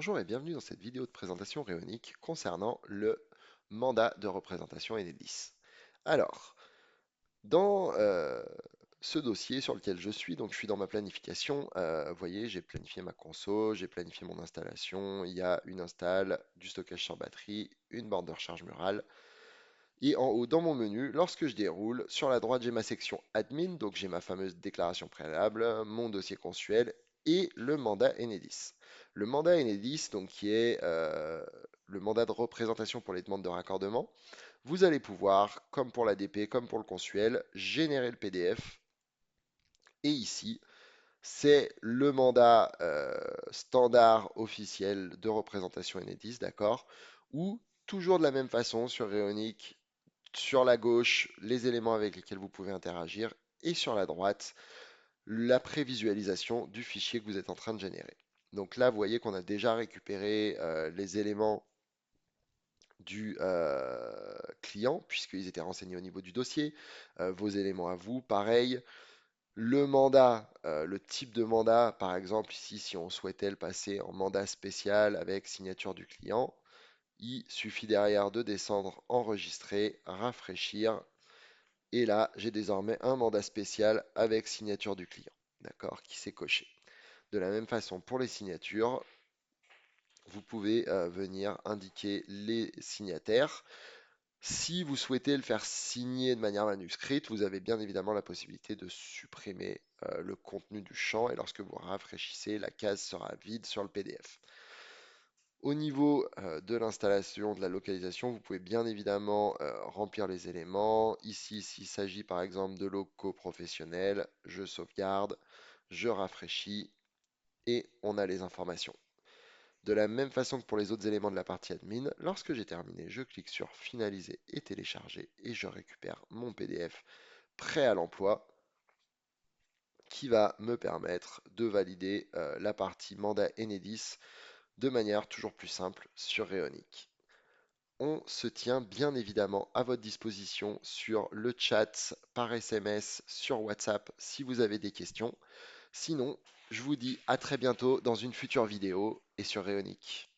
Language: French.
Bonjour et bienvenue dans cette vidéo de présentation Réonique concernant le mandat de représentation Enedis. Alors, dans ce dossier sur lequel je suis, donc je suis dans ma planification, vous voyez, j'ai planifié ma conso, j'ai planifié mon installation, il y a une install, du stockage sur batterie, une borne de recharge murale, et en haut, dans mon menu, lorsque je déroule, sur la droite, j'ai ma section admin, donc j'ai ma fameuse déclaration préalable, mon dossier consuel et le mandat Enedis. Le mandat Enedis, donc qui est le mandat de représentation pour les demandes de raccordement, vous allez pouvoir, comme pour l'ADP, comme pour le consuel, générer le PDF. Et ici, c'est le mandat standard officiel de représentation Enedis, d'accord? Ou toujours de la même façon sur Réonic, sur la gauche, les éléments avec lesquels vous pouvez interagir et sur la droite, la prévisualisation du fichier que vous êtes en train de générer. Donc là, vous voyez qu'on a déjà récupéré les éléments du client puisqu'ils étaient renseignés au niveau du dossier. Vos éléments à vous, pareil. Le mandat, le type de mandat, par exemple, ici, si on souhaitait le passer en mandat spécial avec signature du client, il suffit derrière de descendre, enregistrer, rafraîchir. Et là, j'ai désormais un mandat spécial avec signature du client, d'accord, qui s'est coché. De la même façon, pour les signatures, vous pouvez venir indiquer les signataires. Si vous souhaitez le faire signer de manière manuscrite, vous avez bien évidemment la possibilité de supprimer le contenu du champ et lorsque vous rafraîchissez, la case sera vide sur le PDF. Au niveau de l'installation, de la localisation, vous pouvez bien évidemment remplir les éléments. Ici, s'il s'agit par exemple de locaux professionnels, je sauvegarde, je rafraîchis et on a les informations. De la même façon que pour les autres éléments de la partie admin, lorsque j'ai terminé, je clique sur finaliser et télécharger et je récupère mon PDF prêt à l'emploi qui va me permettre de valider la partie mandat Enedis de manière toujours plus simple sur Réonic. On se tient bien évidemment à votre disposition sur le chat, par SMS, sur WhatsApp si vous avez des questions. Sinon, je vous dis à très bientôt dans une future vidéo et sur Réonic.